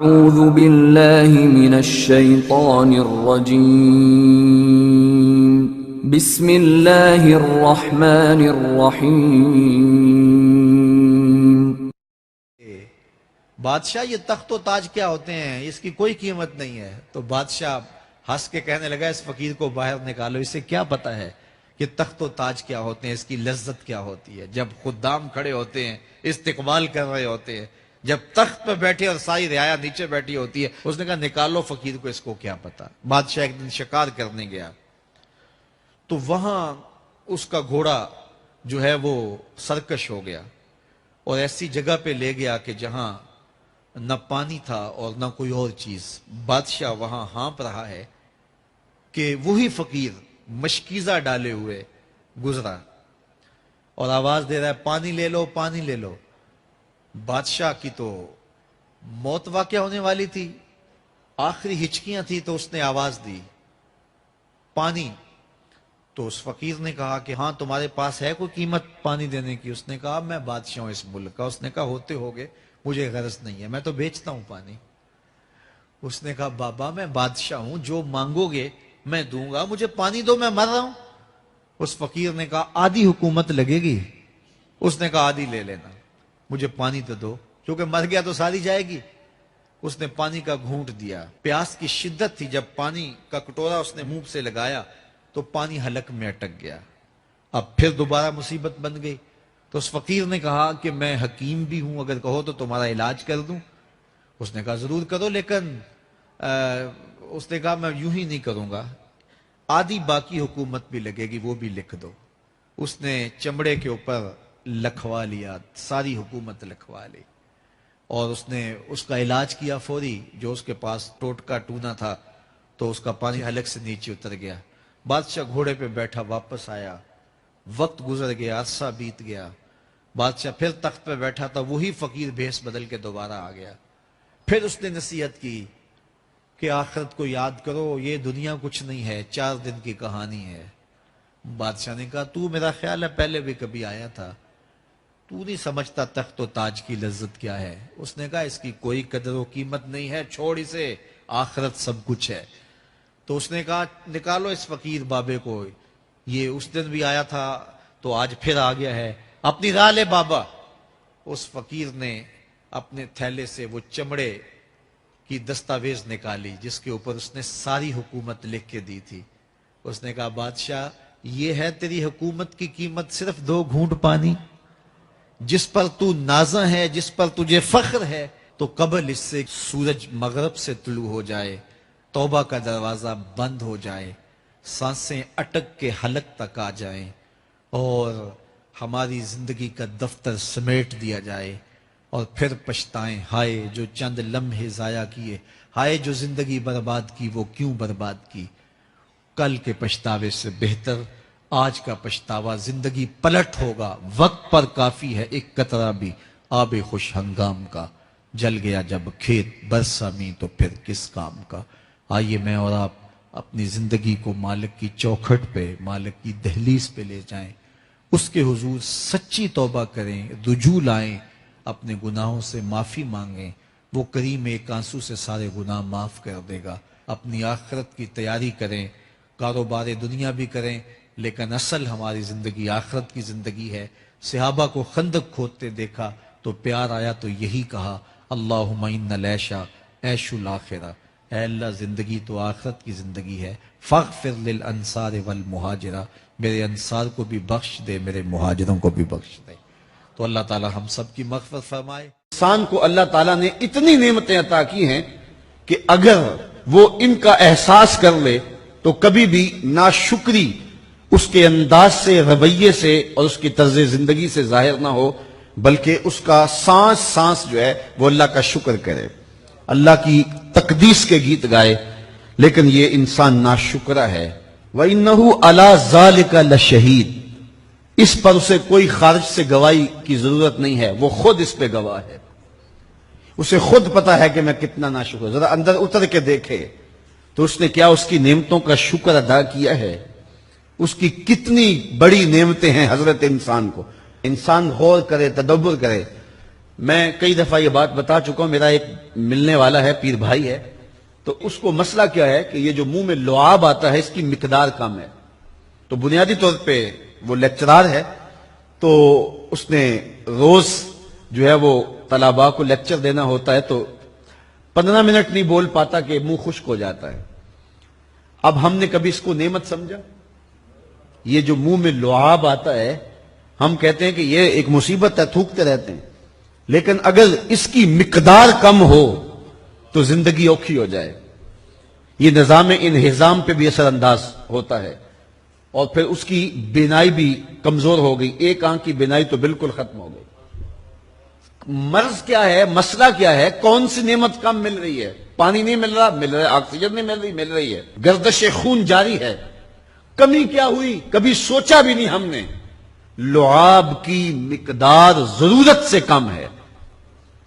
أعوذ بالله من الشيطان الرجيم بسم الله الرحمن الرحيم بادشاہ یہ تخت و تاج کیا ہوتے ہیں، اس کی کوئی قیمت نہیں ہے۔ تو بادشاہ ہنس کے کہنے لگا اس فقیر کو باہر نکالو، اسے کیا پتا ہے کہ تخت و تاج کیا ہوتے ہیں، اس کی لذت کیا ہوتی ہے۔ جب خدام کھڑے ہوتے ہیں، استقبال کر رہے ہوتے ہیں، جب تخت پہ بیٹھے اور ساری رعایا نیچے بیٹھی ہوتی ہے، اس نے کہا نکالو فقیر کو، اس کو کیا پتا۔ بادشاہ ایک دن شکار کرنے گیا تو وہاں اس کا گھوڑا جو ہے وہ سرکش ہو گیا اور ایسی جگہ پہ لے گیا کہ جہاں نہ پانی تھا اور نہ کوئی اور چیز۔ بادشاہ وہاں ہانپ رہا ہے کہ وہی فقیر مشکیزہ ڈالے ہوئے گزرا اور آواز دے رہا ہے پانی لے لو، پانی لے لو۔ بادشاہ کی تو موت واقع ہونے والی تھی، آخری ہچکیاں تھی، تو اس نے آواز دی پانی۔ تو اس فقیر نے کہا کہ ہاں تمہارے پاس ہے کوئی قیمت پانی دینے کی؟ اس نے کہا میں بادشاہ ہوں اس ملک کا۔ اس نے کہا ہوتے ہوگے، مجھے غرض نہیں ہے، میں تو بیچتا ہوں پانی۔ اس نے کہا بابا میں بادشاہ ہوں، جو مانگو گے میں دوں گا، مجھے پانی دو، میں مر رہا ہوں۔ اس فقیر نے کہا آدھی حکومت لگے گی۔ اس نے کہا آدھی لے لینا، مجھے پانی تو دو، کیونکہ مر گیا تو ساری جائے گی۔ اس نے پانی کا گھونٹ دیا، پیاس کی شدت تھی، جب پانی کا کٹورا اس نے منہ سے لگایا تو پانی حلق میں اٹک گیا۔ اب پھر دوبارہ مصیبت بن گئی۔ تو اس فقیر نے کہا کہ میں حکیم بھی ہوں، اگر کہو تو تمہارا علاج کر دوں۔ اس نے کہا ضرور کرو، لیکن اس نے کہا میں یوں ہی نہیں کروں گا، آدھی باقی حکومت بھی لگے گی، وہ بھی لکھ دو۔ اس نے چمڑے کے اوپر لکھوا لیا، ساری حکومت لکھوا لی، اور اس نے اس کا علاج کیا فوری۔ جو اس کے پاس ٹوٹکا ٹونا تھا تو اس کا پانی حلق سے نیچے اتر گیا۔ بادشاہ گھوڑے پہ بیٹھا واپس آیا، وقت گزر گیا، عرصہ بیت گیا۔ بادشاہ پھر تخت پہ بیٹھا تھا، وہی فقیر بھیس بدل کے دوبارہ آ گیا۔ پھر اس نے نصیحت کی کہ آخرت کو یاد کرو، یہ دنیا کچھ نہیں ہے، 4 دن کی کہانی ہے۔ بادشاہ نے کہا تو میرا خیال ہے پہلے بھی کبھی آیا تھا، تو نہیں سمجھتا تخت و تاج کی لذت کیا ہے۔ اس نے کہا اس کی کوئی قدر و قیمت نہیں ہے، چھوڑ اسے، آخرت سب کچھ ہے۔ تو اس نے کہا نکالو اس فقیر بابے کو، یہ اس دن بھی آیا تھا تو آج پھر آ گیا ہے، اپنی راہ لے بابا۔ اس فقیر نے اپنے تھیلے سے وہ چمڑے کی دستاویز نکالی جس کے اوپر اس نے ساری حکومت لکھ کے دی تھی۔ اس نے کہا بادشاہ یہ ہے تیری حکومت کی قیمت، صرف 2 گھونٹ پانی، جس پر تو نازاں ہے، جس پر تجھے فخر ہے، تو قبل اس سے سورج مغرب سے طلوع ہو جائے، توبہ کا دروازہ بند ہو جائے، سانسیں اٹک کے حلق تک آ جائیں، اور ہماری زندگی کا دفتر سمیٹ دیا جائے، اور پھر پچھتائیں ہائے جو چند لمحے ضائع کیے، ہائے جو زندگی برباد کی وہ کیوں برباد کی۔ کل کے پچھتاوے سے بہتر آج کا پچھتاوا، زندگی پلٹ ہوگا، وقت پر کافی ہے ایک قطرہ بھی آب خوش ہنگام کا، جل گیا جب کھیت برسا می تو پھر کس کام کا۔ آئیے میں اور آپ اپنی زندگی کو مالک کی چوکھٹ پہ، مالک کی دہلیز پہ لے جائیں، اس کے حضور سچی توبہ کریں، رجوع لائیں، اپنے گناہوں سے معافی مانگیں، وہ کریم ایک آنسو سے سارے گناہ معاف کر دے گا۔ اپنی آخرت کی تیاری کریں، کاروبار دنیا بھی کریں، لیکن اصل ہماری زندگی آخرت کی زندگی ہے۔ صحابہ کو خندق کھودتے دیکھا تو پیار آیا تو یہی کہا اللہم ان العیشہ عیش الاخرہ، اے اللہ زندگی تو آخرت کی زندگی ہے، فاغفر للانصار والمہاجرہ، میرے انصار کو بھی بخش دے، میرے مہاجروں کو بھی بخش دے۔ تو اللہ تعالی ہم سب کی مغفرت فرمائے۔ انسان کو اللہ تعالیٰ نے اتنی نعمتیں عطا کی ہیں کہ اگر وہ ان کا احساس کر لے تو کبھی بھی ناشکری اس کے انداز سے، رویے سے اور اس کی طرز زندگی سے ظاہر نہ ہو، بلکہ اس کا سانس سانس جو ہے وہ اللہ کا شکر کرے، اللہ کی تقدیس کے گیت گائے۔ لیکن یہ انسان ناشکرہ ہے۔ وَإِنَّهُ عَلَى ذَلِكَ لَشَهِيدٌ، اس پر اسے کوئی خارج سے گواہی کی ضرورت نہیں ہے، وہ خود اس پہ گواہ ہے، اسے خود پتا ہے کہ میں کتنا ناشکر۔ ذرا اندر اتر کے دیکھے تو اس نے کیا اس کی نعمتوں کا شکر ادا کیا ہے؟ اس کی کتنی بڑی نعمتیں ہیں حضرت انسان کو۔ انسان غور کرے، تدبر کرے، میں کئی دفعہ یہ بات بتا چکا ہوں، میرا ایک ملنے والا ہے، پیر بھائی ہے، تو اس کو مسئلہ کیا ہے کہ یہ جو منہ میں لعاب آتا ہے اس کی مقدار کم ہے. تو بنیادی طور پہ وہ لیکچرار ہے، تو اس نے روز جو ہے وہ طلباء کو لیکچر دینا ہوتا ہے، تو 15 منٹ نہیں بول پاتا کہ منہ خشک ہو جاتا ہے. اب ہم نے کبھی اس کو نعمت سمجھا؟ یہ جو منہ میں لعاب آتا ہے، ہم کہتے ہیں کہ یہ ایک مصیبت ہے، تھوکتے رہتے ہیں، لیکن اگر اس کی مقدار کم ہو تو زندگی اوکھی ہو جائے. یہ نظام انہضام پہ بھی اثر انداز ہوتا ہے، اور پھر اس کی بینائی بھی کمزور ہو گئی، ایک آنکھ کی بینائی تو بالکل ختم ہو گئی. مرض کیا ہے، مسئلہ کیا ہے، کون سی نعمت کم مل رہی ہے؟ پانی نہیں مل رہا، مل رہا ہے. آکسیجن نہیں مل رہی، مل رہی ہے. گردش خون جاری ہے. کمی کیا ہوئی؟ کبھی سوچا بھی نہیں ہم نے. لعاب کی مقدار ضرورت سے کم ہے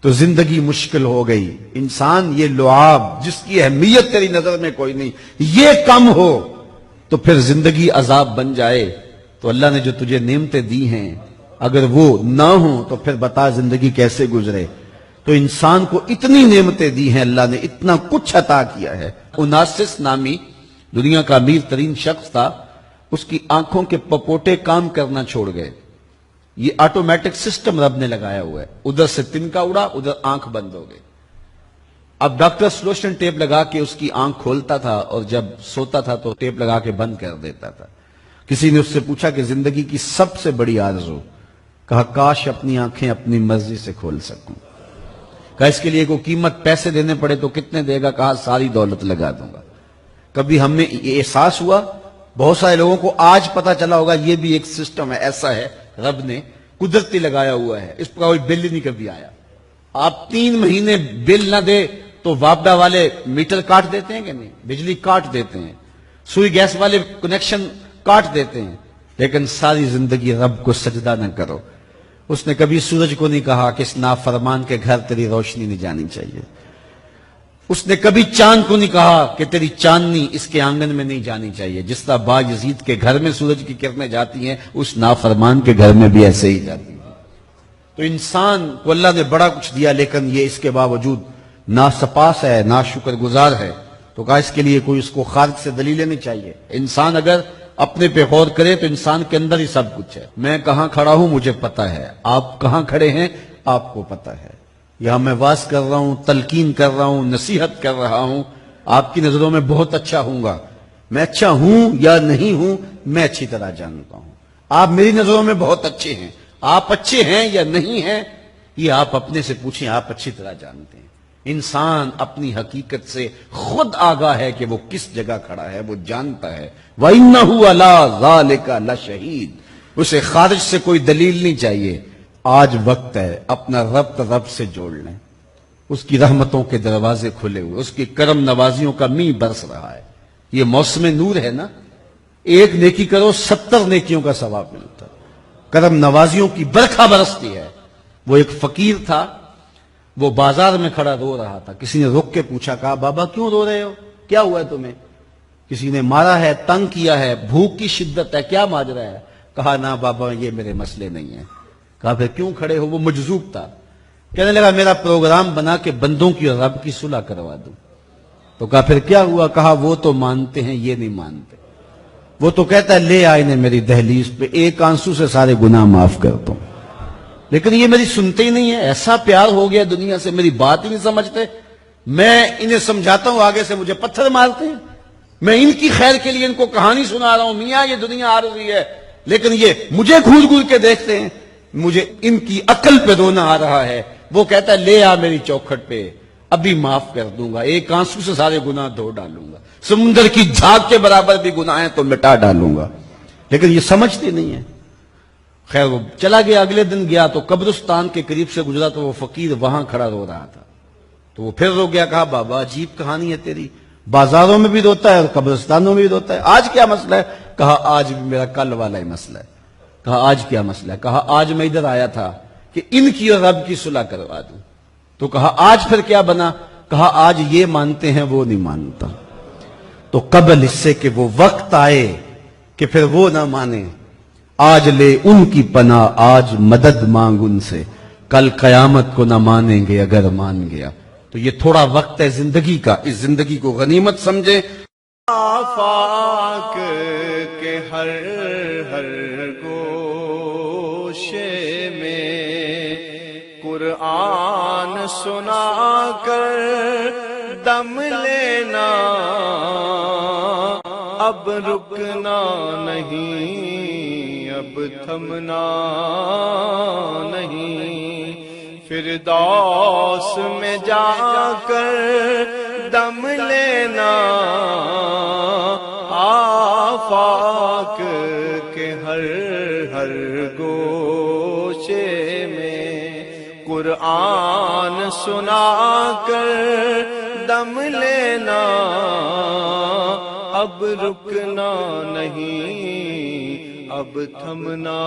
تو زندگی مشکل ہو گئی. انسان یہ لعاب جس کی اہمیت تیری نظر میں کوئی نہیں، یہ کم ہو تو پھر زندگی عذاب بن جائے. تو اللہ نے جو تجھے نعمتیں دی ہیں اگر وہ نہ ہوں تو پھر بتا زندگی کیسے گزرے. تو انسان کو اتنی نعمتیں دی ہیں اللہ نے، اتنا کچھ عطا کیا ہے. اوناسس نامی دنیا کا امیر ترین شخص تھا، اس کی آنکھوں کے پپوٹے کام کرنا چھوڑ گئے. یہ آٹومیٹک سسٹم رب نے لگایا ہوا ہے، ادھر سے تنکا اڑا، ادھر آنکھ بند ہو گئی. اب ڈاکٹر سلوشن ٹیپ لگا کے اس کی آنکھ کھولتا تھا اور جب سوتا تھا تو ٹیپ لگا کے بند کر دیتا تھا. کسی نے اس سے پوچھا کہ زندگی کی سب سے بڑی آرزو؟ کہا کاش اپنی آنکھیں اپنی مرضی سے کھول سکوں. کہا اس کے لیے کوئی قیمت پیسے دینے پڑے تو کتنے دے گا؟ کہا ساری دولت لگا دوں گا. کبھی ہم نے یہ احساس ہوا؟ بہت سارے لوگوں کو آج پتا چلا ہوگا یہ بھی ایک سسٹم ہے، ایسا ہے، رب نے قدرتی لگایا ہوا ہے. اس پر کوئی بل ہی نہیں کبھی آیا. آپ 3 مہینے بل نہ دے تو وابڈا والے میٹر کاٹ دیتے ہیں کہ نہیں؟ بجلی کاٹ دیتے ہیں، سوئی گیس والے کنیکشن کاٹ دیتے ہیں. لیکن ساری زندگی رب کو سجدہ نہ کرو. اس نے کبھی سورج کو نہیں کہا کہ اس نافرمان کے گھر تیری روشنی نہیں جانی چاہیے. اس نے کبھی چاند کو نہیں کہا کہ تیری چاندنی اس کے آنگن میں نہیں جانی چاہیے. جس طرح با یزید کے گھر میں سورج کی کرنیں جاتی ہیں، اس نافرمان کے گھر میں بھی ایسے ہی جاتی ہیں. تو انسان کو اللہ نے بڑا کچھ دیا، لیکن یہ اس کے باوجود ناسپاس ہے، ناشکر گزار ہے. تو کہا اس کے لیے کوئی اس کو خارج سے دلیلیں نہیں چاہیے. انسان اگر اپنے پہ غور کرے تو انسان کے اندر ہی سب کچھ ہے. میں کہاں کھڑا ہوں مجھے پتا ہے، آپ کہاں کھڑے ہیں آپ کو پتا ہے. یہاں میں واز کر رہا ہوں، تلقین کر رہا ہوں، نصیحت کر رہا ہوں، آپ کی نظروں میں بہت اچھا ہوں گا. میں اچھا ہوں یا نہیں ہوں میں اچھی طرح جانتا ہوں. آپ میری نظروں میں بہت اچھے ہیں، آپ اچھے ہیں یا نہیں ہیں یہ آپ اپنے سے پوچھیں، آپ اچھی طرح جانتے ہیں. انسان اپنی حقیقت سے خود آگاہ ہے کہ وہ کس جگہ کھڑا ہے، وہ جانتا ہے. وَإِنَّهُ عَلَىٰ ذَلِكَ لَشَهِيدٌ. اسے خارج سے کوئی دلیل نہیں چاہیے. آج وقت ہے اپنا رب سے جوڑ لیں. اس کی رحمتوں کے دروازے کھلے ہوئے، اس کی کرم نوازیوں کا می برس رہا ہے. یہ موسم نور ہے نا، ایک نیکی کرو 70 نیکیوں کا ثواب ملتا. کرم نوازیوں کی برکھا برستی ہے. وہ ایک فقیر تھا، وہ بازار میں کھڑا رو رہا تھا. کسی نے رک کے پوچھا، کہا بابا کیوں رو رہے ہو، کیا ہوا ہے تمہیں؟ کسی نے مارا ہے، تنگ کیا ہے، بھوک کی شدت ہے، کیا ماجرا ہے؟ کہا نہ بابا یہ میرے مسئلے نہیں ہیں. کہا پھر کیوں کھڑے ہو؟ وہ مجذوب تھا. کہنے لگا میرا پروگرام بنا کہ بندوں کی اور رب کی صلح کروا دوں. تو کہا پھر کیا ہوا؟ کہا وہ تو مانتے ہیں یہ نہیں مانتے. وہ تو کہتا ہے لے آئے نے میری دہلیز پہ، ایک آنسو سے سارے گناہ معاف کرتا ہوں، لیکن یہ میری سنتے ہی نہیں ہے. ایسا پیار ہو گیا دنیا سے، میری بات ہی نہیں سمجھتے. میں انہیں سمجھاتا ہوں، آگے سے مجھے پتھر مارتے ہیں. میں ان کی خیر کے لیے ان کو کہانی سنا رہا ہوں، میاں یہ دنیا عارضی ہے، لیکن یہ مجھے گھور گھور کے دیکھتے ہیں. مجھے ان کی عقل پہ رونا آ رہا ہے. وہ کہتا ہے لے آ میری چوکھٹ پہ، ابھی معاف کر دوں گا، ایک آنسو سے سارے گناہ دھو ڈالوں گا، سمندر کی جھاگ کے برابر بھی گناہ ہیں تو مٹا ڈالوں گا. لیکن یہ سمجھتے نہیں ہیں. خیر وہ چلا گیا. اگلے دن گیا تو قبرستان کے قریب سے گزرا تو وہ فقیر وہاں کھڑا رو رہا تھا. تو وہ پھر رو گیا. کہا بابا عجیب کہانی ہے تیری، بازاروں میں بھی روتا ہے اور قبرستانوں میں بھی روتا ہے، آج کیا مسئلہ ہے؟ کہا آج بھی میرا کل والا ہی مسئلہ ہے. کہا آج کیا مسئلہ ہے؟ کہا آج میں ادھر آیا تھا کہ ان کی اور رب کی صلح کروا دوں. تو کہا آج پھر کیا بنا؟ کہا آج یہ مانتے ہیں وہ نہیں مانتا. تو قبل اس سے کہ وہ وقت آئے کہ پھر وہ نہ مانے، آج لے ان کی پناہ، آج مدد مانگ ان سے. کل قیامت کو نہ مانیں گے اگر مان گیا. تو یہ تھوڑا وقت ہے زندگی کا، اس زندگی کو غنیمت سمجھیں. آفاق کے ہر ہر گوشے میں قرآن سنا کر دم لینا، اب رکنا نہیں، اب تھمنا نہیں، فردوس میں جا کر دم لینا. آفاق کے ہر ہر گوشے میں قرآن سنا کر دم لینا، اب رکنا نہیں، اب تھمنا